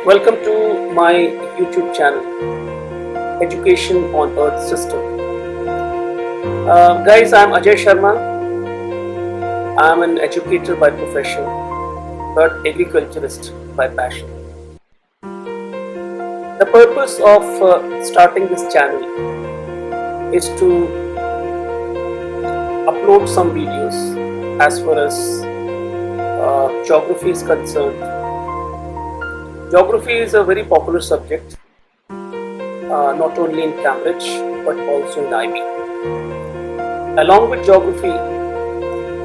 Welcome to my YouTube channel, Education on Earth System. Guys, I'm Ajay Sharma. I'm an educator by profession, but agriculturist by passion. The purpose of starting this channel is to upload some videos as far as geography is concerned. Geography is a very popular subject, not only in Cambridge but also in IB. Along with geography,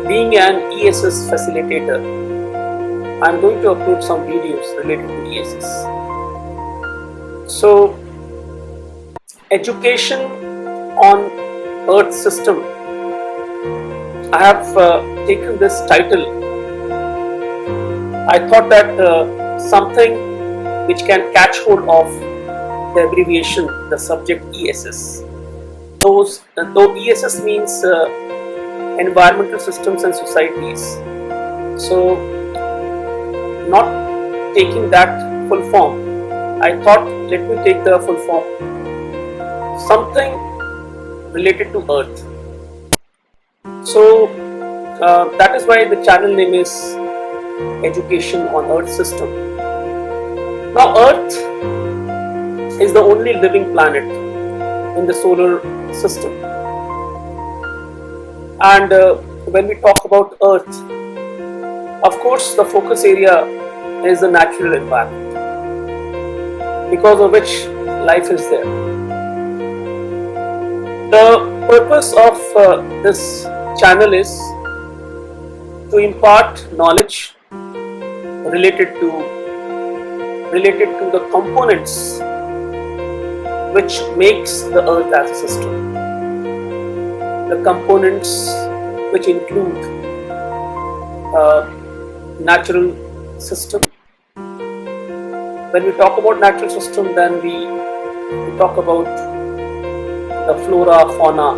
being an ESS facilitator, I am going to upload some videos related to ESS. So, education on Earth system. I have taken this title. I thought that something which can catch hold of the abbreviation, the subject ESS. Though ESS means environmental systems and societies, so not taking that full form, I thought let me take the full form, something related to Earth. So that is why the channel name is Education on Earth System. Now, Earth is the only living planet in the solar system, and when we talk about Earth, of course the focus area is the natural environment, because of which life is there. The purpose of this channel is to impart knowledge related to the components which makes the Earth as a system. The components which include natural system. When we talk about natural system, then we talk about the flora, fauna,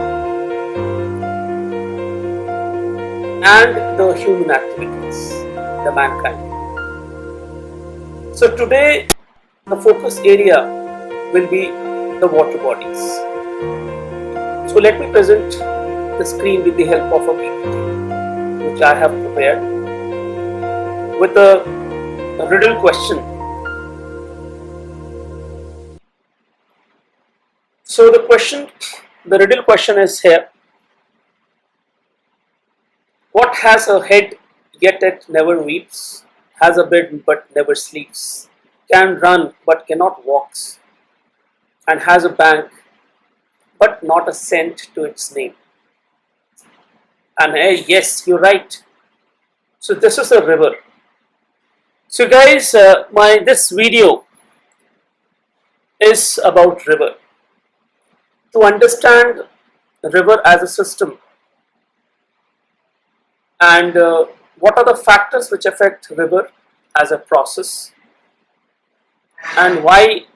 and the human activities, the mankind. So today the focus area will be the water bodies. So let me present the screen with the help of a PPT which I have prepared with a riddle question. So the riddle question is here: what has a head yet it never weeps, has a bed but never sleeps, can run but cannot walk, and has a bank but not a cent to its name? And yes, you're right. So this is a river. So guys, this video is about river. To understand the river as a system, and what are the factors which affect river as a process, and why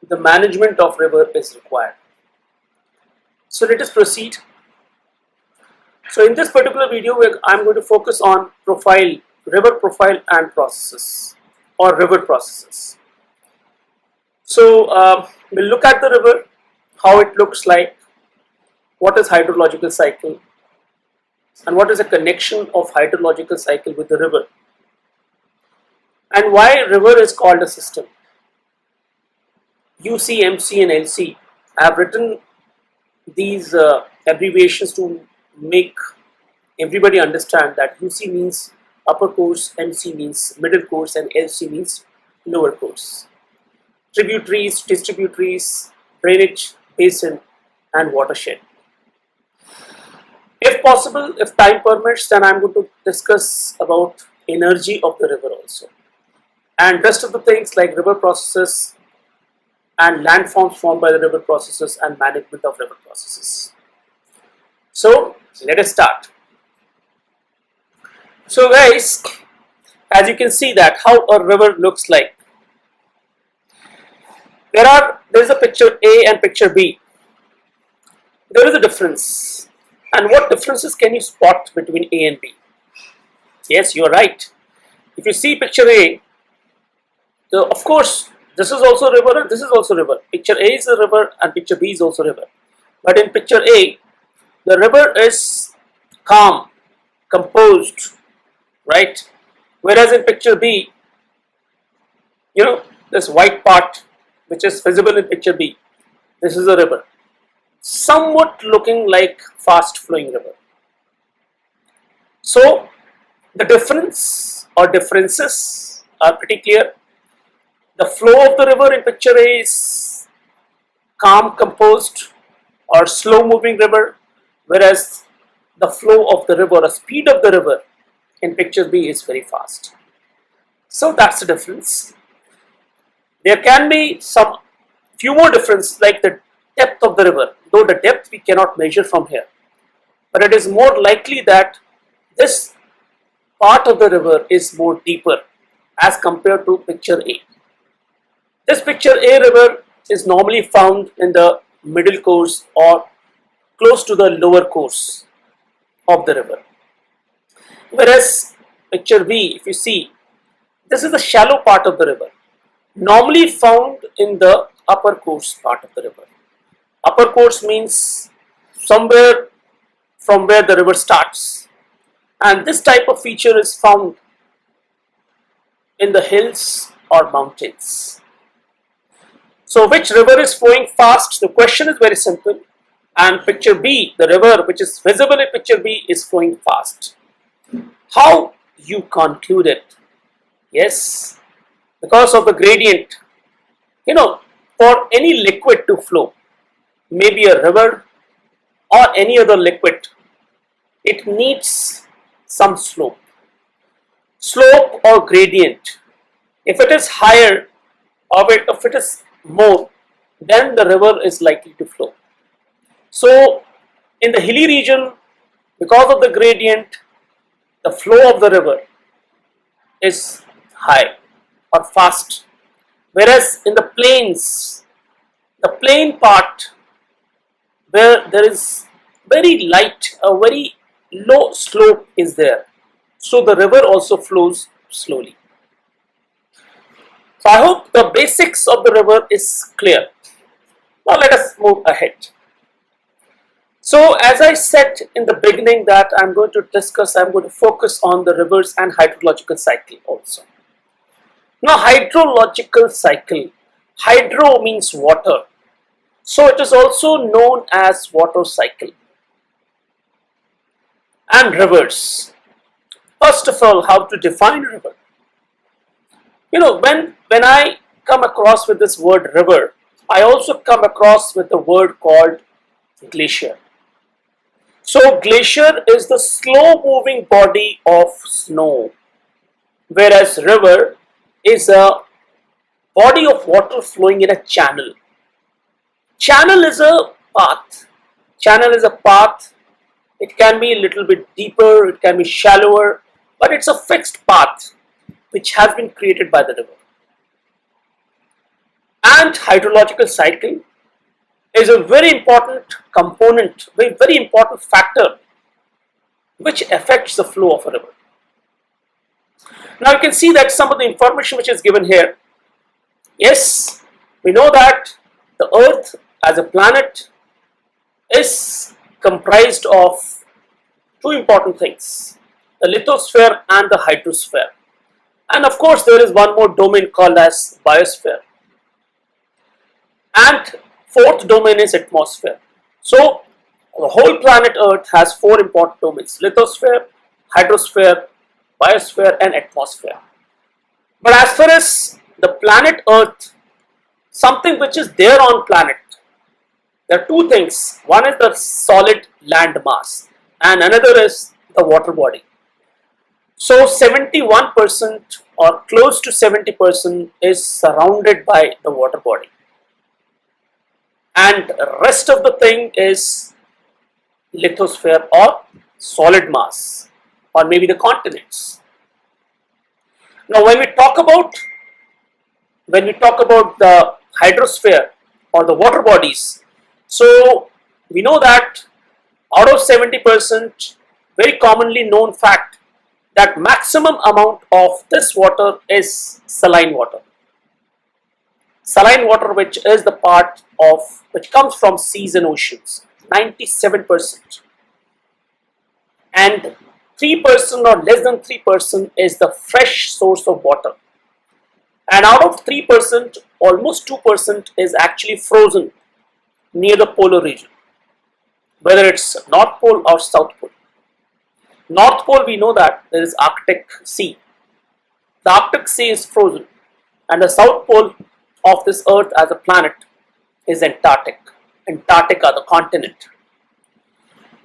the management of river is required. So let us proceed. So in this particular video, I am going to focus on river profile and processes, or river processes. So we'll look at the river, how it looks like, what is hydrological cycle, and what is the connection of hydrological cycle with the river, and why river is called a system. UC, MC and LC have written these abbreviations to make everybody understand that UC means upper course, MC means middle course, and LC means lower course. Tributaries, distributaries, drainage, basin and watershed. If possible, if time permits, then I am going to discuss about energy of the river also, and rest of the things like river processes and landforms formed by the river processes and management of river processes. So let us start. So guys, as you can see that how a river looks like. There is a picture A and picture B. There is a difference. And what differences can you spot between A and B? Yes, you are right. If you see picture A, So of course, this is also river and this is also river. Picture A is a river and picture B is also river. But in picture A, the river is calm, composed, right? Whereas in picture B, this white part which is visible in picture B, this is a river, somewhat looking like fast flowing river. So the difference or differences are pretty clear. The flow of the river in picture A is calm, composed or slow moving river, whereas the flow of the river or speed of the river in picture B is very fast. So that's the difference. There can be some few more difference like the depth of the river, though the depth we cannot measure from here, but it is more likely that this part of the river is more deeper as compared to picture A. This picture A river is normally found in the middle course or close to the lower course of the river. Whereas picture B, if you see, this is the shallow part of the river, normally found in the upper course part of the river. Upper course means somewhere from where the river starts, and this type of feature is found in the hills or mountains. So which river is flowing fast? The question is very simple, and picture B, the river which is visible in picture B, is flowing fast. How you conclude it? Yes, because of the gradient. For any liquid to flow, maybe a river or any other liquid, it needs some slope. Slope or gradient. If it is higher or if it is more, then the river is likely to flow. So in the hilly region, because of the gradient, the flow of the river is high or fast. Whereas in the plains, the plain part where there is very light, a very low slope is there. So the river also flows slowly. So I hope the basics of the river is clear. Now let us move ahead. So as I said in the beginning that I'm going to focus on the rivers and hydrological cycle also. Now hydrological cycle, hydro means water. So it is also known as water cycle. And rivers. First of all, how to define river? When I come across with this word river, I also come across with a word called glacier. So glacier is the slow moving body of snow, whereas river is a body of water flowing in a channel. Channel is a path. Channel is a path. It can be a little bit deeper, it can be shallower, but it's a fixed path which has been created by the river. And hydrological cycle is a very important component, very important factor which affects the flow of a river. Now you can see that some of the information which is given here. Yes, we know that the Earth as a planet is comprised of two important things, the lithosphere and the hydrosphere. And of course there is one more domain called as biosphere. And fourth domain is atmosphere. So the whole planet Earth has four important domains: lithosphere, hydrosphere, biosphere and atmosphere. But as far as the planet Earth, something which is there on planet, there are two things. One is the solid land mass and another is the water body. So 71% or close to 70% is surrounded by the water body, and rest of the thing is lithosphere or solid mass or maybe the continents. Now when we talk about the hydrosphere or the water bodies, so we know that out of 70%, very commonly known fact that maximum amount of this water is saline water. Saline water, which is the part of which comes from seas and oceans, 97%, and 3% or less than 3% is the fresh source of water. And out of 3%, almost 2% is actually frozen near the polar region, whether it's North Pole or South Pole. North Pole, we know that there is Arctic Sea. The Arctic Sea is frozen, and the South Pole of this Earth as a planet is Antarctica, the continent.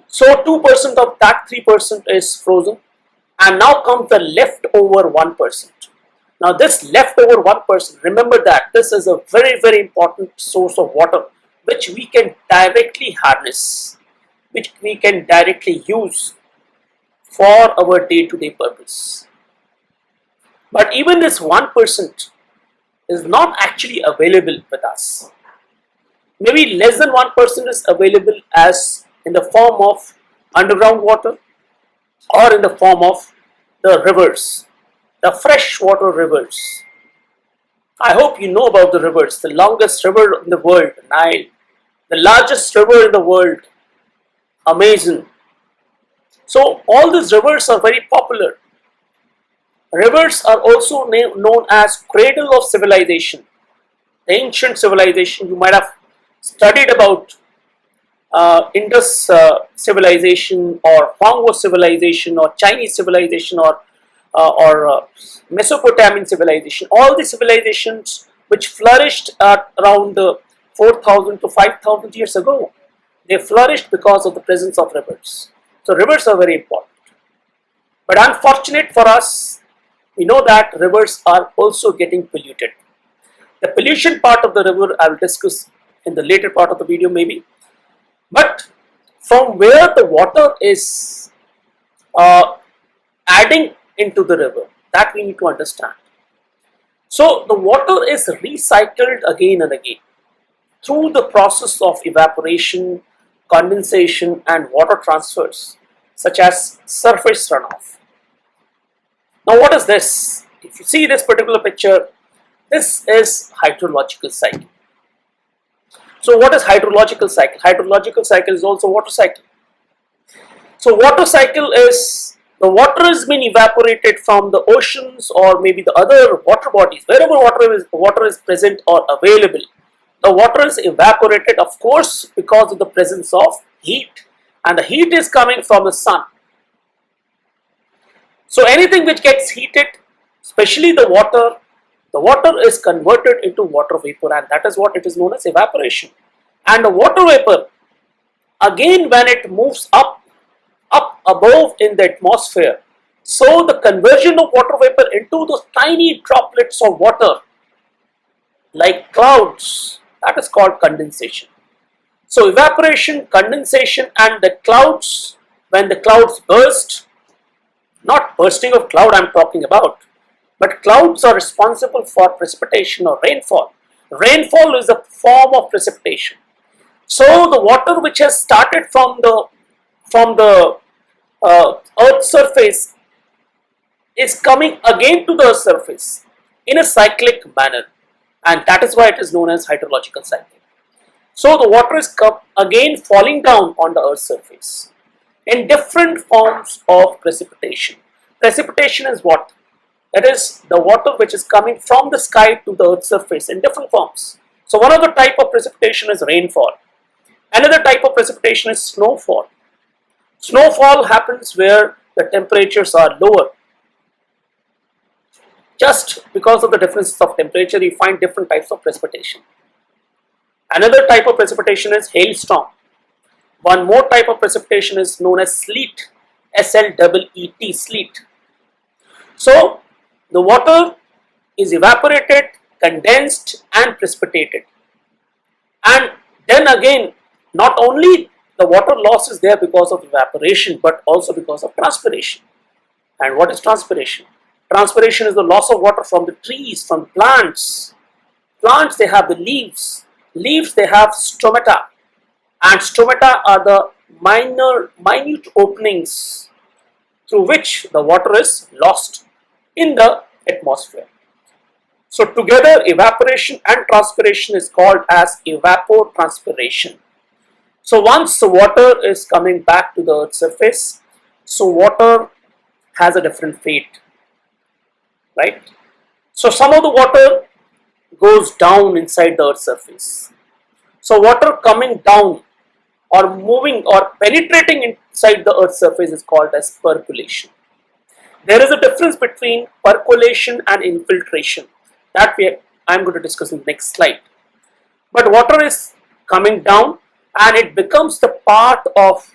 So 2% of that 3% is frozen, and now comes the leftover 1%. Now this leftover 1%, remember that this is a very, very important source of water which we can directly harness, which we can directly use for our day-to-day purpose. But even this 1% is not actually available with us. Maybe less than 1% is available as in the form of underground water or in the form of the rivers, the freshwater rivers. I hope you know about the rivers. The longest river in the world, Nile. The largest river in the world, Amazon. So all these rivers are very popular. Rivers are also known as cradle of civilization. The ancient civilization, you might have studied about Indus civilization or Congo civilization or Chinese civilization or Mesopotamian civilization. All the civilizations which flourished at around 4,000 to 5,000 years ago, they flourished because of the presence of rivers. So rivers are very important. But unfortunate for us, we know that rivers are also getting polluted. The pollution part of the river I will discuss in the later part of the video maybe. But from where the water is adding into the river, that we need to understand. So the water is recycled again and again through the process of evaporation, condensation and water transfers such as surface runoff. Now what is this? If you see this particular picture, this is hydrological cycle. So what is hydrological cycle? Hydrological cycle is also water cycle. So water cycle is the water has been evaporated from the oceans or maybe the other water bodies, wherever water is present or available. The water is evaporated, of course, because of the presence of heat, and the heat is coming from the sun. So anything which gets heated, especially the water is converted into water vapor, and that is what it is known as evaporation. And the water vapor, again when it moves up above in the atmosphere, so the conversion of water vapor into those tiny droplets of water like clouds, that is called condensation. So evaporation, condensation and the clouds, when the clouds burst, not bursting of cloud I am talking about, but clouds are responsible for precipitation or rainfall. Rainfall is a form of precipitation. So the water which has started from the earth's surface is coming again to the earth's surface in a cyclic manner, and that is why it is known as hydrological cycle. So the water is again falling down on the earth's surface in different forms of precipitation. Precipitation is what? That is the water which is coming from the sky to the earth's surface in different forms. So one other type of precipitation is rainfall. Another type of precipitation is snowfall. Snowfall happens where the temperatures are lower. Just because of the differences of temperature, you find different types of precipitation. Another type of precipitation is hailstorm. One more type of precipitation is known as sleet, S-L-E-E-T, sleet. So the water is evaporated, condensed and precipitated. And then again, not only the water loss is there because of evaporation, but also because of transpiration. And what is transpiration? Transpiration is the loss of water from the trees, from plants. Plants, they have the leaves. Leaves, they have stomata. And stomata are the minute openings through which the water is lost in the atmosphere. So together evaporation and transpiration is called as evapotranspiration. So once the water is coming back to the earth's surface, so water has a different fate, right? So some of the water goes down inside the earth's surface. So water coming down or moving or penetrating inside the earth's surface is called as percolation. There is a difference between percolation and infiltration that I'm going to discuss in the next slide. But water is coming down and it becomes the part of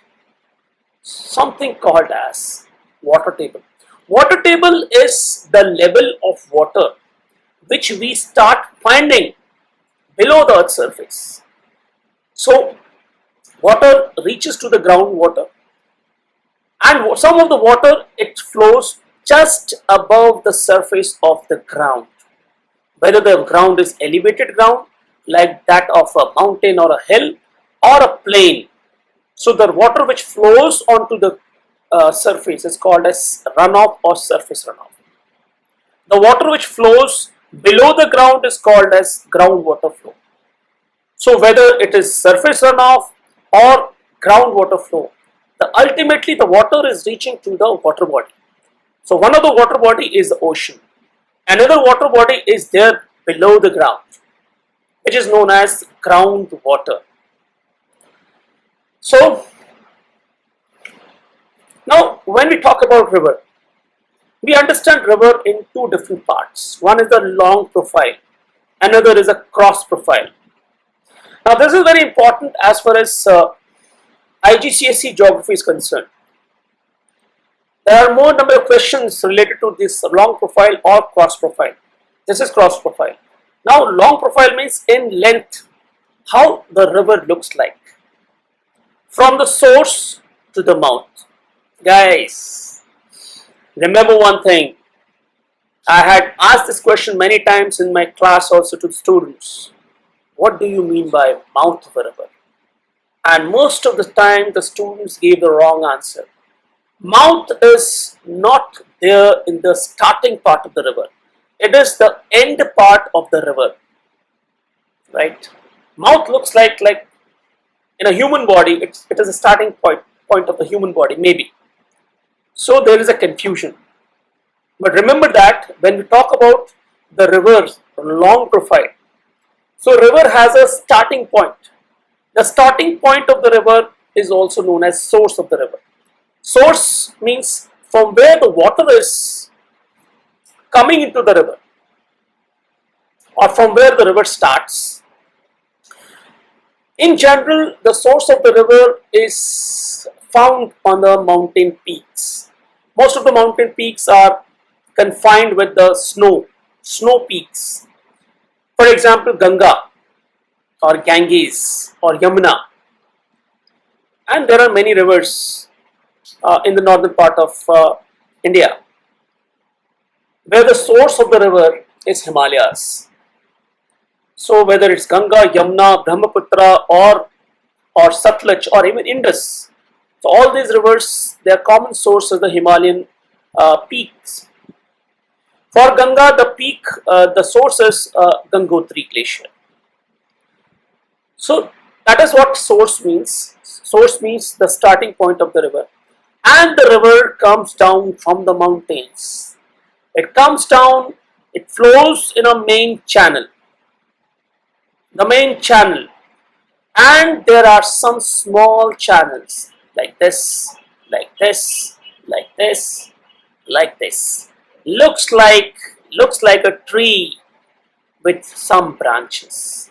something called as water table. Water table is the level of water which we start finding below the earth's surface. So water reaches to the groundwater, and some of the water it flows just above the surface of the ground. Whether the ground is elevated ground like that of a mountain or a hill or a plain. So the water which flows onto the surface is called as runoff or surface runoff. The water which flows below the ground is called as groundwater flow. So whether it is surface runoff or groundwater flow, ultimately the water is reaching to the water body. So one of the water body is the ocean. Another water body is there below the ground, which is known as groundwater. So now when we talk about river, we understand river in two different parts. One is the long profile, another is a cross profile. Now this is very important as far as IGCSE geography is concerned. There are more number of questions related to this long profile or cross profile. This is cross profile. Now long profile means in length, how the river looks like from the source to the mouth. Guys, remember one thing. I had asked this question many times in my class also to the students. What do you mean by mouth of a river? And most of the time the students gave the wrong answer. Mouth is not there in the starting part of the river. It is the end part of the river, right? Mouth looks like in a human body, it is a starting point of the human body, maybe. So there is a confusion. But remember that when we talk about the river's long profile, so river has a starting point. The starting point of the river is also known as source of the river. Source means from where the water is coming into the river or from where the river starts. In general, the source of the river is found on the mountain peaks. Most of the mountain peaks are confined with the snow peaks. For example, Ganga or Ganges or Yamuna. And there are many rivers in the northern part of India, where the source of the river is Himalayas. So whether it's Ganga, Yamuna, Brahmaputra or Satluj or even Indus, so all these rivers, their common source is the Himalayan peaks. For Ganga, the peak, the source is Gangotri Glacier. So that is what source means. Source means the starting point of the river. And the river comes down from the mountains. It comes down, it flows in a main channel. The main channel. And there are some small channels like this, like this, like this, like this. Looks like a tree with some branches.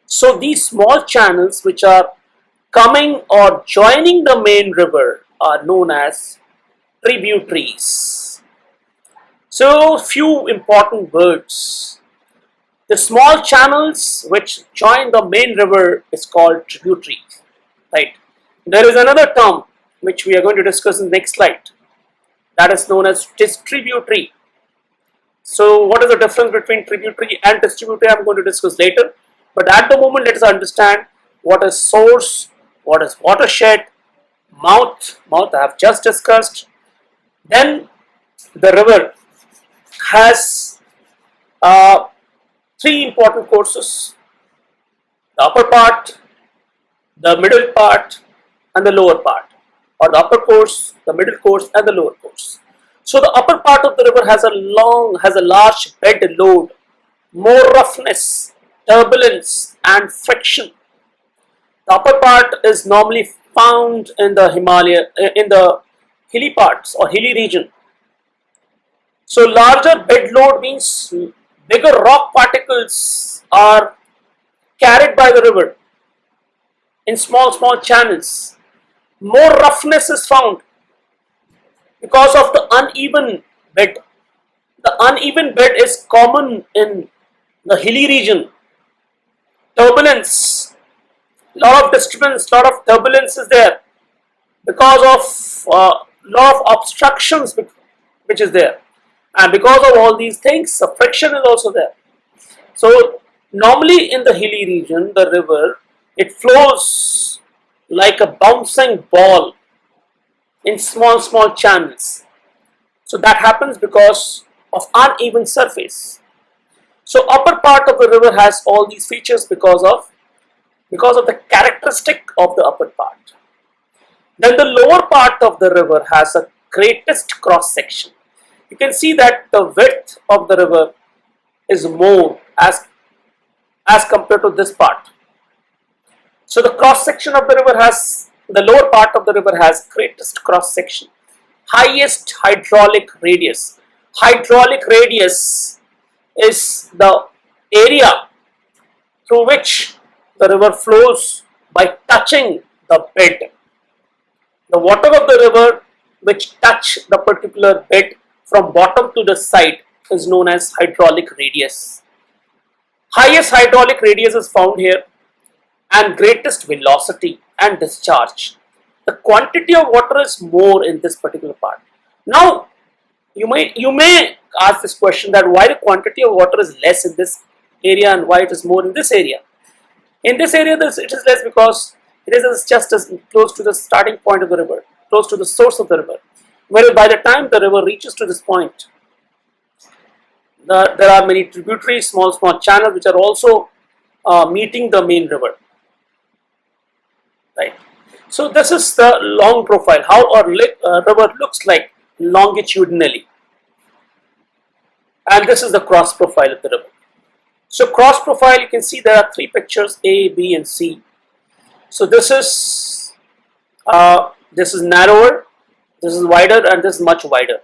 So these small channels which are coming or joining the main river are known as tributaries. So few important words. The small channels which join the main river is called tributaries, right? There is another term which we are going to discuss in the next slide, that is known as distributary. So what is the difference between tributary and distributary? I am going to discuss later. But at the moment, let us understand what is source, what is watershed, mouth I have just discussed. Then the river has three important courses: the upper part, the middle part, and the lower part, or the upper course, the middle course, and the lower course. So the upper part of the river has a large bed load, more roughness, turbulence, and friction. The upper part is normally found in the in the hilly parts or hilly region. So larger bed load means bigger rock particles are carried by the river in small channels. More roughness is found because of the uneven bed. The uneven bed is common in the hilly region. Turbulence, lot of disturbance, lot of turbulence is there because of lot of obstructions which is there, and because of all these things, the friction is also there. So normally in the hilly region, the river, it flows like a bouncing ball in small channels. So that happens because of uneven surface. So upper part of the river has all these features because of the characteristic of the upper part. Then the lower part of the river has a greatest cross section. You can see that the width of the river is more as compared to this part. So the cross section of the river has, the lower part of the river has greatest cross section, highest hydraulic radius. Hydraulic radius is the area through which the river flows by touching the bed. The water of the river which touch the particular bed from bottom to the side is known as hydraulic radius. Highest hydraulic radius is found here, and greatest velocity and discharge. The quantity of water is more in this particular part. Now, you may ask this question, that why the quantity of water is less in this area and why it is more in this area. In this area, it is less because it is just as close to the starting point of the river, close to the source of the river. Whereas by the time the river reaches to this point, there are many tributaries, small channels which are also meeting the main river. Right. So this is the long profile, how a river looks like longitudinally, and this is the cross profile of the river. So cross profile, you can see there are three pictures, A, B, and C. So this is narrower, this is wider, and this is much wider.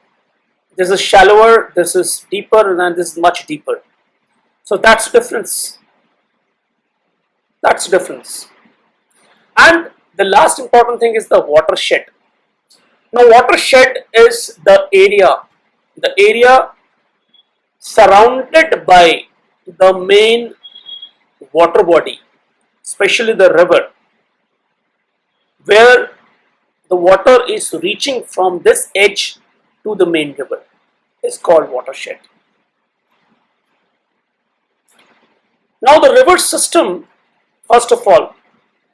This is shallower, this is deeper, and then this is much deeper. So that's the difference. That's the difference. And the last important thing is the watershed. Now, watershed is the area surrounded by the main water body, especially the river, where the water is reaching from this edge to the main river, is called watershed. Now, the river system, first of all,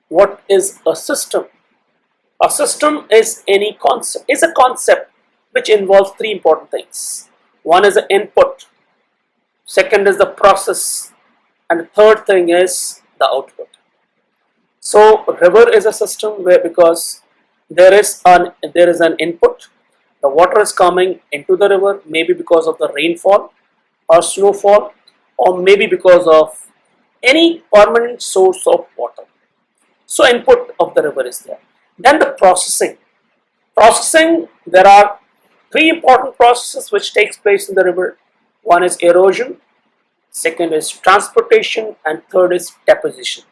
what is a system? A system is a concept which involves three important things. One is the input, second is the process, and the third thing is the output. So river is a system where, because there is an input, the water is coming into the river, maybe because of the rainfall or snowfall, or maybe because of any permanent source of water. So input of the river is there. Then the processing. There are three important processes which takes place in the river. One is erosion, second is transportation, and third is deposition.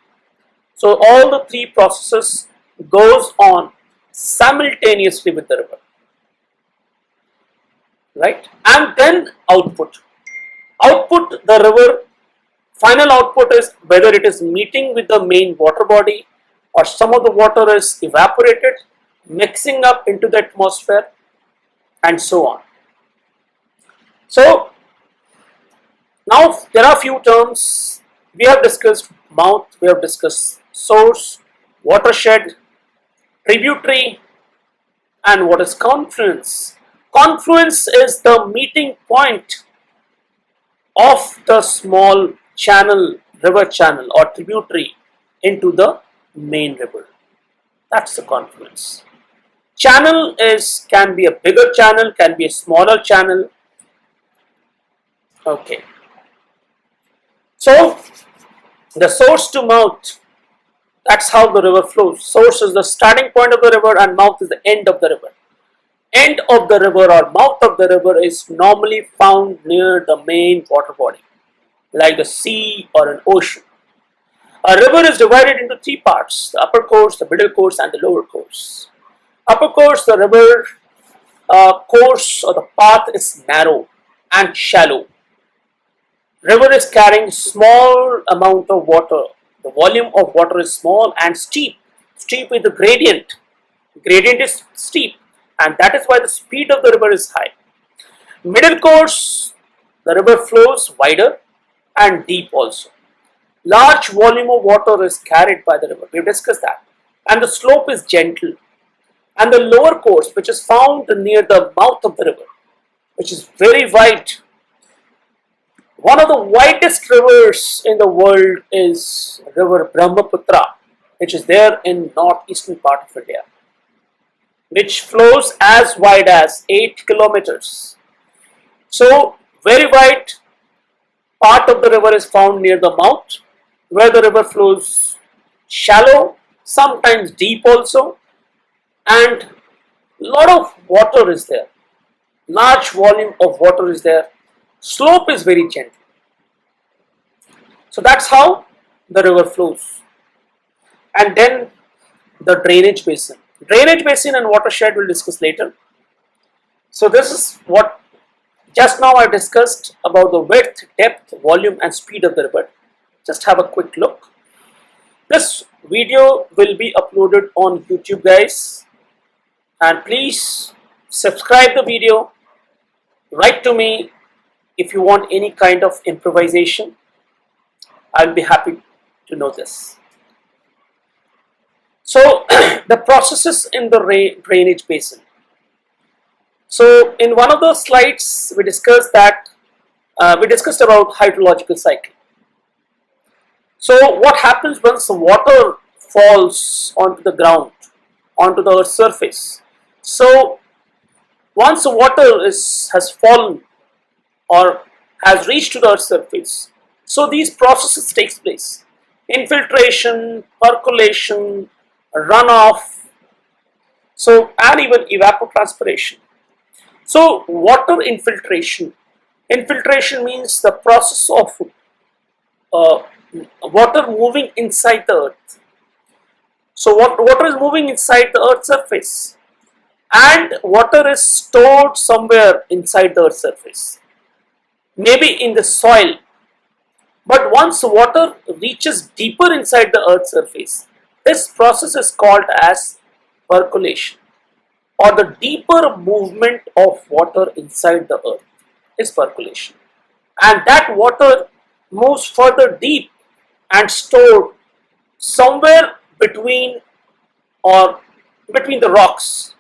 So all the three processes goes on simultaneously with the river, right? And then output. The river final output is whether it is meeting with the main water body, or some of the water is evaporated, mixing up into the atmosphere, and so on. So now there are few terms. We have discussed mouth, we have discussed source, watershed, tributary, and what is confluence. Confluence is the meeting point of the small channel, river channel or tributary into the main river. That's the confluence. Channel can be a bigger channel, can be a smaller channel. Okay. So the source to mouth, that's how the river flows. Source is the starting point of the river and mouth is the end of the river. End of the river or mouth of the river is normally found near the main water body, like the sea or an ocean. A river is divided into three parts: the upper course, the middle course, and the lower course. Upper course, the river course or the path is narrow and shallow. River is carrying small amount of water. The volume of water is small and steep. Steep with the gradient. Gradient is steep, and that is why the speed of the river is high. Middle course, the river flows wider and deep also. Large volume of water is carried by the river. We have discussed that. And the slope is gentle. And the lower course, which is found near the mouth of the river, which is very wide. One of the widest rivers in the world is river Brahmaputra, which is there in northeastern part of India, which flows as wide as 8 kilometers. So very wide part of the river is found near the mouth, where the river flows shallow, sometimes deep also, and lot of water is there. Large volume of water is there. Slope is very gentle. So that's how the river flows. And then the drainage basin. Drainage basin and watershed we'll discuss later. So this is what just now I discussed about the width, depth, volume and speed of the river. Just have a quick look. This video will be uploaded on YouTube, guys, and please subscribe the video. Write to me if you want any kind of improvisation. I'll be happy to know this. So the processes in the drainage basin. So in one of the slides we discussed that we discussed about hydrological cycle. So what happens once the water falls onto the ground, onto the earth's surface? So once the water has fallen or has reached to the earth's surface, so these processes takes place: infiltration, percolation, runoff, so and even evapotranspiration. So water infiltration. Infiltration means the process of water moving inside the earth. So water is moving inside the earth's surface, and water is stored somewhere inside the earth's surface, maybe in the soil. But once water reaches deeper inside the earth's surface, this process is called as percolation, or the deeper movement of water inside the earth is percolation. And that water moves further deep and stored somewhere between the rocks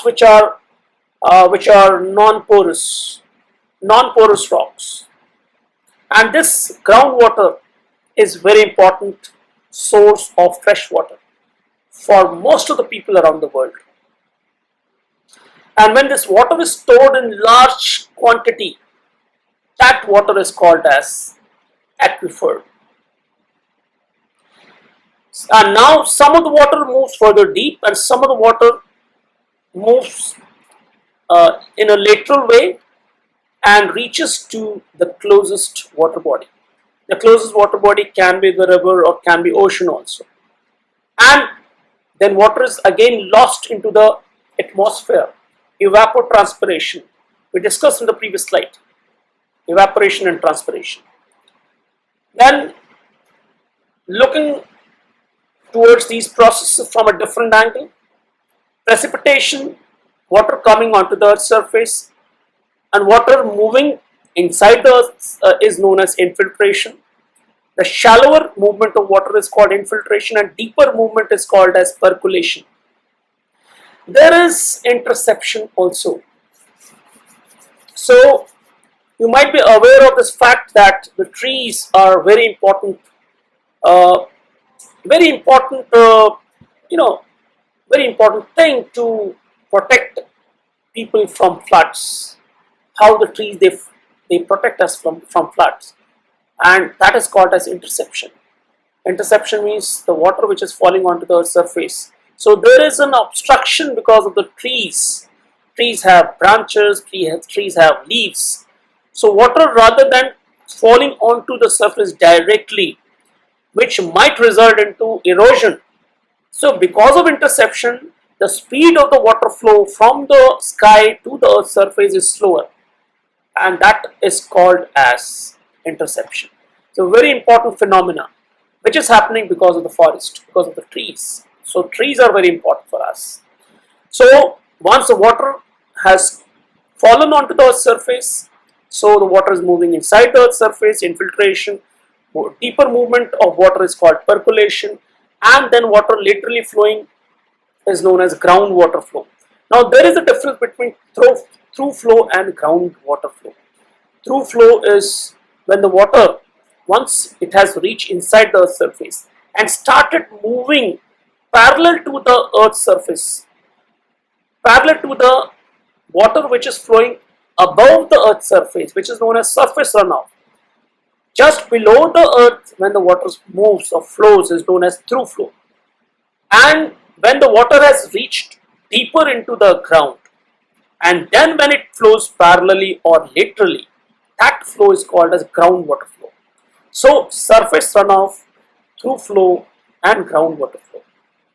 which are non-porous rocks. And this groundwater is very important source of fresh water for most of the people around the world. And when this water is stored in large quantity, that water is called as aquifer. And now some of the water moves further deep and some of the water moves in a lateral way and reaches to the closest water body. The closest water body can be the river or can be ocean also. And then water is again lost into the atmosphere. Evapotranspiration. We discussed in the previous slide. Evaporation and transpiration. Then looking towards these processes from a different angle, precipitation, water coming onto the earth's surface, and water moving inside the earth is known as infiltration. The shallower movement of water is called infiltration, and deeper movement is called as percolation. There is interception also. So You might be aware of this fact that the trees are very important, uh, very important, you know, very important thing to protect people from floods. How the trees they protect us from floods, and that is called as interception. Interception means the water which is falling onto the surface. So there is an obstruction because of the trees. Trees have branches, trees have leaves. So water, rather than falling onto the surface directly, which might result into erosion. So because of interception, the speed of the water flow from the sky to the earth's surface is slower, and that is called as interception. So very important phenomena which is happening because of the forest, because of the trees. So trees are very important for us. So once the water has fallen onto the earth's surface, so the water is moving inside the earth's surface, infiltration, deeper movement of water is called percolation, and then water laterally flowing is known as groundwater flow. Now there is a difference between through flow and groundwater flow. Through flow is when the water, once it has reached inside the earth's surface and started moving parallel to the earth's surface, parallel to the water which is flowing above the earth's surface, which is known as surface runoff. Just below the earth, when the water moves or flows, is known as through flow. And when the water has reached deeper into the ground, and then when it flows parallelly or laterally, that flow is called as groundwater flow. So surface runoff, through flow, and groundwater flow,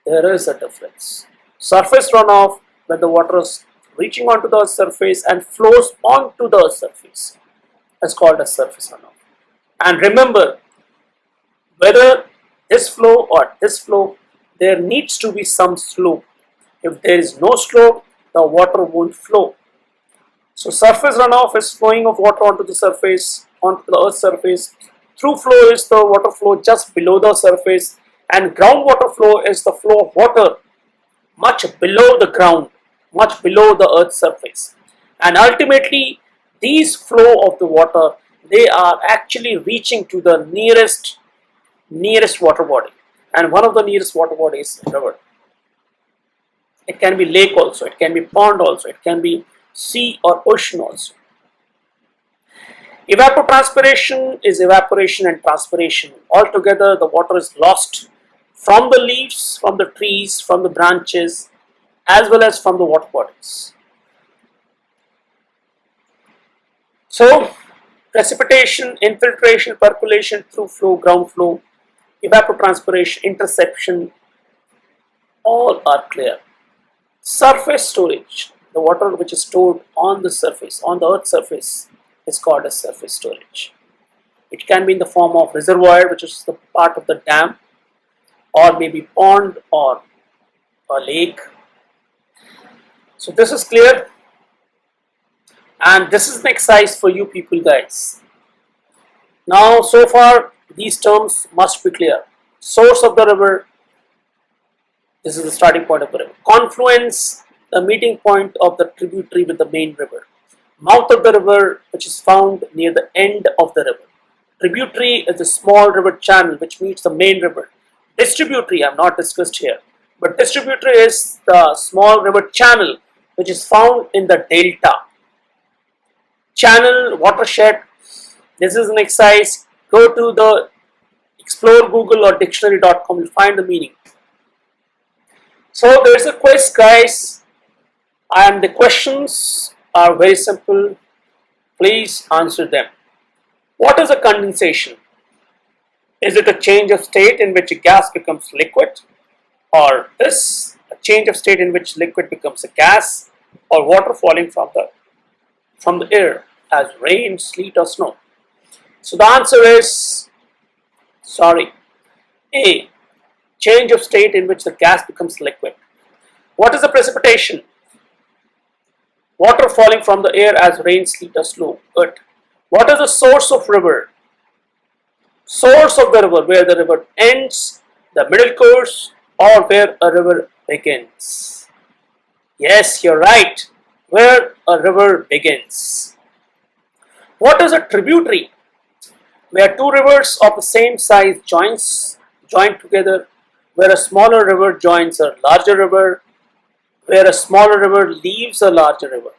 there is a difference. Surface runoff, when the water is reaching onto the surface and flows onto the surface, is called as surface runoff. And remember, whether this flow or this flow, there needs to be some slope. If there is no slope, the water won't flow. So surface runoff is flowing of water onto the surface, onto the earth's surface. Through flow is the water flow just below the surface, and groundwater flow is the flow of water much below the ground, much below the earth's surface. And ultimately, these flow of the water, they are actually reaching to the nearest water body, and one of the nearest water bodies is river. It can be lake also, it can be pond also, it can be sea or ocean also. Evapotranspiration is evaporation and transpiration. Altogether, the water is lost from the leaves, from the trees, from the branches, as well as from the water bodies. So precipitation, infiltration, percolation, through flow, ground flow, evapotranspiration, interception, all are clear. Surface storage, the water which is stored on the surface, on the earth's surface, is called as surface storage. It can be in the form of reservoir, which is the part of the dam, or maybe pond or a lake. So this is clear, and this is an exercise for you people guys. Now so far these terms must be clear. Source of the river, this is the starting point of the river. Confluence, the meeting point of the tributary with the main river. Mouth of the river, which is found near the end of the river. Tributary is a small river channel which meets the main river. Distributary, I have not discussed here, but distributary is the small river channel which is found in the delta. Channel, watershed, this is an exercise. Go to the Explore Google or dictionary.com, you'll find the meaning. So there's a quiz, guys, and the questions are very simple. Please answer them. What is a condensation? Is it a change of state in which a gas becomes liquid, or this, a change of state in which liquid becomes a gas, or water falling from the air as rain, sleet, or snow? So the answer is, A, change of state in which the gas becomes liquid. What is the precipitation? Water falling from the air as rain, sleet, or snow. Good. What is the source of river? Source of the river, where the river ends, the middle course, or where a river begins. Yes, you're right, where a river begins. What is a tributary? Where two rivers of the same size join together, where a smaller river joins a larger river, where a smaller river leaves a larger river.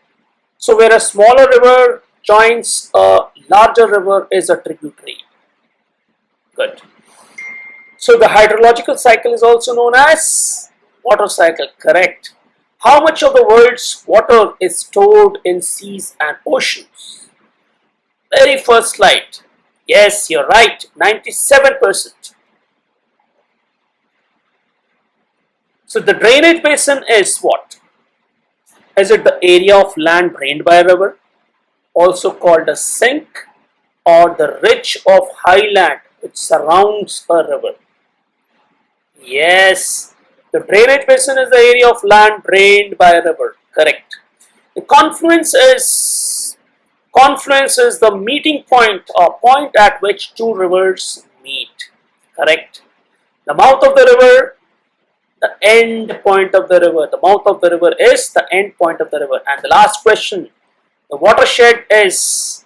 So where a smaller river joins a larger river is a tributary. Good. So the hydrological cycle is also known as water cycle, correct? How much of the world's water is stored in seas and oceans? Very first slide. Yes, you're right, 97%. So the drainage basin is what? Is it the area of land drained by a river, also called a sink, or the ridge of highland which surrounds a river? Yes, the drainage basin is the area of land drained by a river. Correct. The confluence is the meeting point or point at which two rivers meet. Correct. The mouth of the river, the end point of the river. The mouth of the river is the end point of the river. And the last question, the watershed is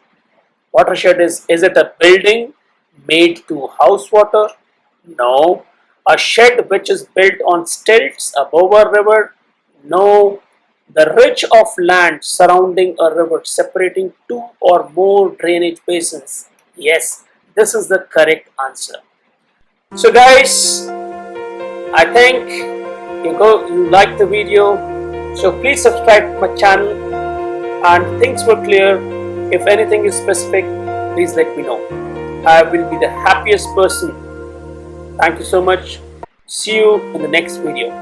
it a building made to house water? No. A shed which is built on stilts above a river? No. The ridge of land surrounding a river separating two or more drainage basins? Yes, this is the correct answer. So guys, I think you liked the video. So please subscribe to my channel, and things were clear. If anything is specific, please let me know. I will be the happiest person. Thank you so much. See you in the next video.